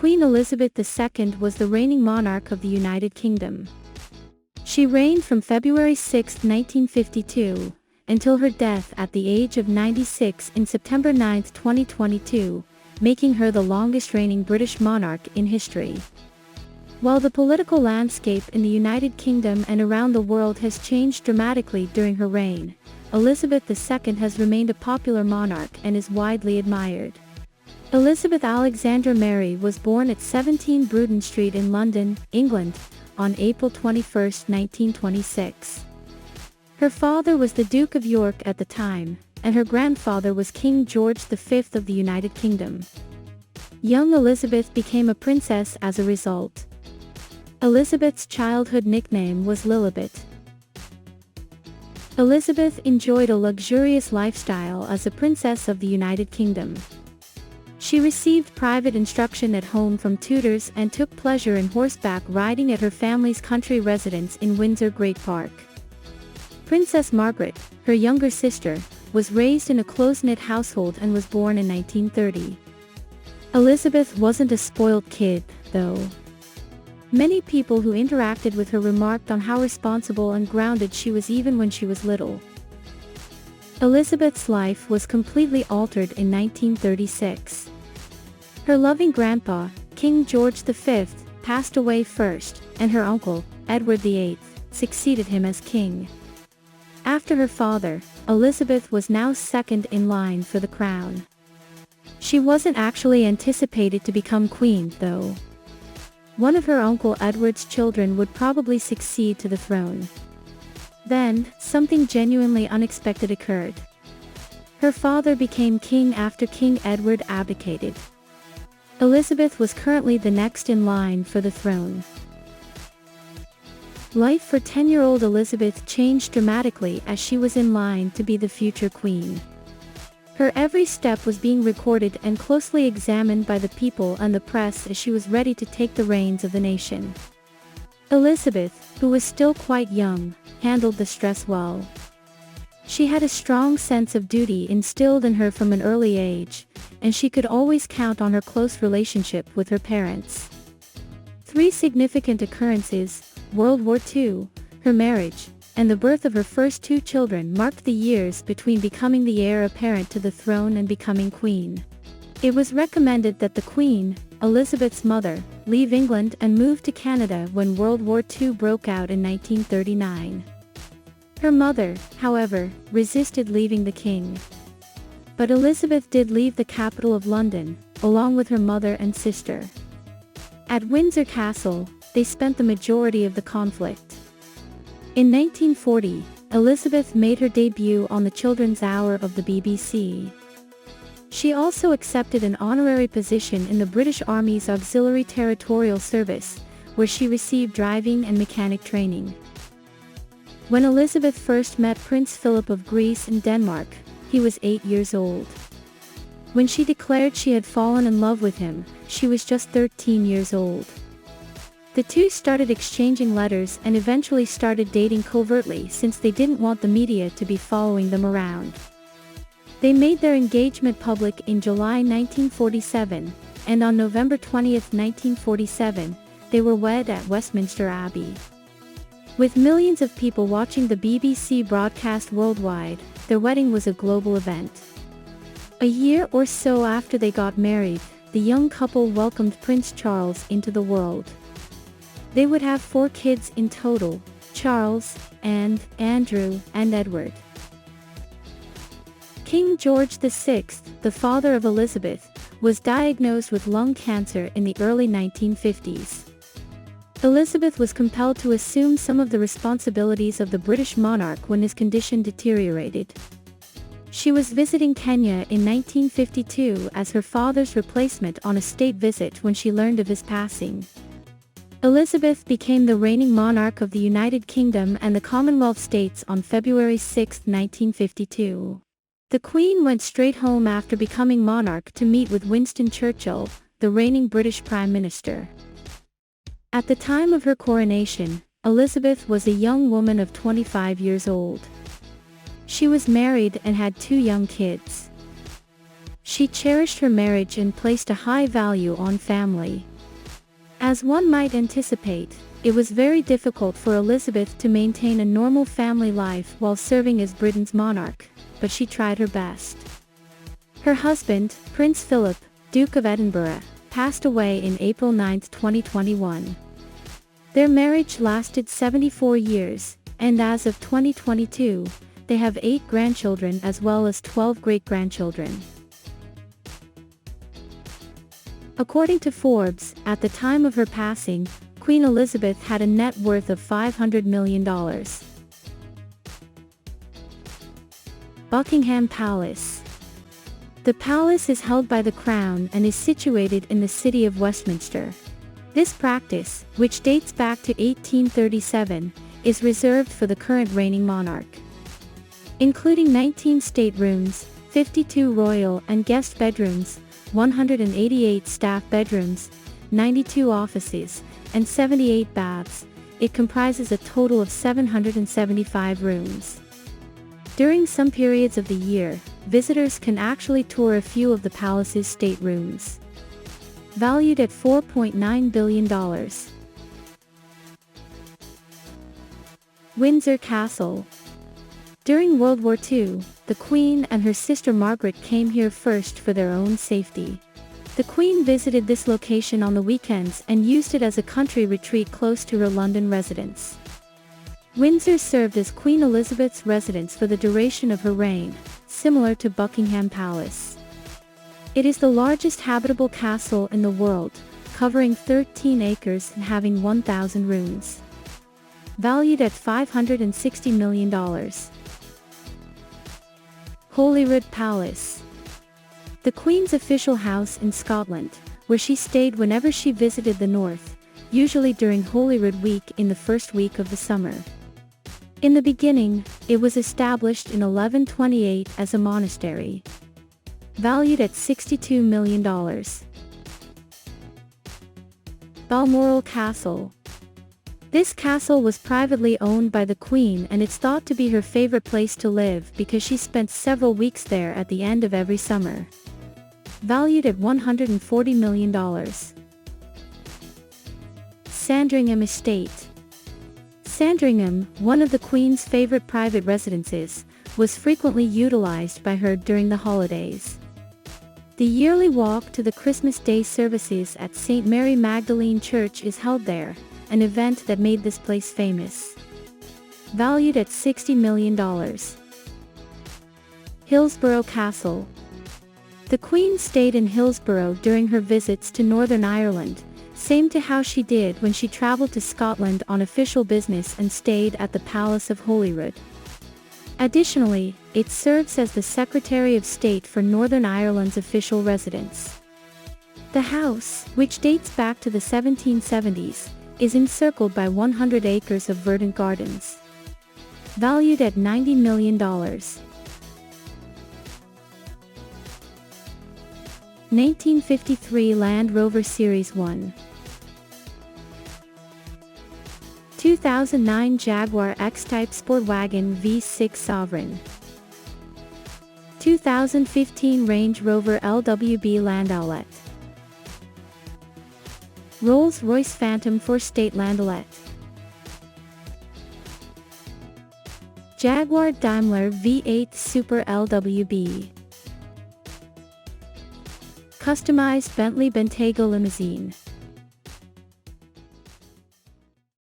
Queen Elizabeth II was the reigning monarch of the United Kingdom. She reigned from February 6, 1952, until her death at the age of 96 in September 9, 2022, making her the longest-reigning British monarch in history. While the political landscape in the United Kingdom and around the world has changed dramatically during her reign, Elizabeth II has remained a popular monarch and is widely admired. Elizabeth Alexandra Mary was born at 17 Bruton Street in London, England, on April 21, 1926. Her father was the Duke of York at the time, and her grandfather was King George V of the United Kingdom. Young Elizabeth became a princess as a result. Elizabeth's childhood nickname was Lilibet. Elizabeth enjoyed a luxurious lifestyle as a princess of the United Kingdom. She received private instruction at home from tutors and took pleasure in horseback riding at her family's country residence in Windsor Great Park. Princess Margaret, her younger sister, was raised in a close-knit household and was born in 1930. Elizabeth wasn't a spoiled kid, though. Many people who interacted with her remarked on how responsible and grounded she was even when she was little. Elizabeth's life was completely altered in 1936. Her loving grandpa, King George V, passed away first, and her uncle, Edward VIII, succeeded him as king. After her father, Elizabeth was now second in line for the crown. She wasn't actually anticipated to become queen, though. One of her uncle Edward's children would probably succeed to the throne. Then, something genuinely unexpected occurred. Her father became king after King Edward abdicated. Elizabeth was currently the next in line for the throne. Life for 10-year-old Elizabeth changed dramatically as she was in line to be the future queen. Her every step was being recorded and closely examined by the people and the press as she was ready to take the reins of the nation. Elizabeth, who was still quite young, handled the stress well. She had a strong sense of duty instilled in her from an early age, and she could always count on her close relationship with her parents. 3 significant occurrences, World War II, her marriage, and the birth of her first 2 children marked the years between becoming the heir apparent to the throne and becoming queen. It was recommended that the Queen, Elizabeth's mother, leave England and move to Canada when World War II broke out in 1939. Her mother, however, resisted leaving the king. But Elizabeth did leave the capital of London, along with her mother and sister. At Windsor Castle, they spent the majority of the conflict. In 1940, Elizabeth made her debut on the Children's Hour of the BBC. She also accepted an honorary position in the British Army's Auxiliary Territorial Service, where she received driving and mechanic training. When Elizabeth first met Prince Philip of Greece and Denmark, he was 8 years old. When she declared she had fallen in love with him, she was just 13 years old. The two started exchanging letters and eventually started dating covertly since they didn't want the media to be following them around. They made their engagement public in July 1947, and on November 20, 1947, they were wed at Westminster Abbey. With millions of people watching the BBC broadcast worldwide, their wedding was a global event. A year or so after they got married, the young couple welcomed Prince Charles into the world. They would have 4 kids in total: Charles, Anne, Andrew, and Edward. King George VI, the father of Elizabeth, was diagnosed with lung cancer in the early 1950s. Elizabeth was compelled to assume some of the responsibilities of the British monarch when his condition deteriorated. She was visiting Kenya in 1952 as her father's replacement on a state visit when she learned of his passing. Elizabeth became the reigning monarch of the United Kingdom and the Commonwealth States on February 6, 1952. The Queen went straight home after becoming monarch to meet with Winston Churchill, the reigning British Prime Minister. At the time of her coronation, Elizabeth was a young woman of 25 years old. She was married and had 2 young kids. She cherished her marriage and placed a high value on family. As one might anticipate, it was very difficult for Elizabeth to maintain a normal family life while serving as Britain's monarch, but she tried her best. Her husband, Prince Philip, Duke of Edinburgh, passed away in April 9, 2021. Their marriage lasted 74 years, and as of 2022, they have 8 grandchildren as well as 12 great-grandchildren. According to Forbes, at the time of her passing, Queen Elizabeth had a net worth of $500 million. Buckingham Palace. The palace is held by the Crown and is situated in the city of Westminster. This practice, which dates back to 1837, is reserved for the current reigning monarch. Including 19 staterooms, 52 royal and guest bedrooms, 188 staff bedrooms, 92 offices, and 78 baths, it comprises a total of 775 rooms. During some periods of the year, visitors can actually tour a few of the palace's staterooms. Valued at $4.9 billion. Windsor Castle. During World War II, the Queen and her sister Margaret came here first for their own safety. The Queen visited this location on the weekends and used it as a country retreat close to her London residence. Windsor served as Queen Elizabeth's residence for the duration of her reign, similar to Buckingham Palace. It is the largest habitable castle in the world, covering 13 acres and having 1,000 rooms. Valued at $560 million. Holyrood Palace. The Queen's official house in Scotland, where she stayed whenever she visited the north, usually during Holyrood Week in the first week of the summer. In the beginning, it was established in 1128 as a monastery. Valued at $62 million. Balmoral Castle. This castle was privately owned by the Queen and it's thought to be her favorite place to live because she spent several weeks there at the end of every summer. Valued at $140 million. Sandringham Estate. Sandringham, one of the Queen's favorite private residences, was frequently utilized by her during the holidays. The yearly walk to the Christmas Day services at St. Mary Magdalene Church is held there, an event that made this place famous. Valued at $60 million. Hillsborough Castle. The Queen stayed in Hillsborough during her visits to Northern Ireland, same to how she did when she traveled to Scotland on official business and stayed at the Palace of Holyrood. Additionally, it serves as the Secretary of State for Northern Ireland's official residence. The house, which dates back to the 1770s, is encircled by 100 acres of verdant gardens. Valued at $90 million. 1953 Land Rover Series 1. 2009 Jaguar X-Type Sportwagen V6 Sovereign. 2015 Range Rover LWB Landaulet. Rolls-Royce Phantom 4 State Landaulet. Jaguar Daimler V8 Super LWB. Customized Bentley Bentayga Limousine.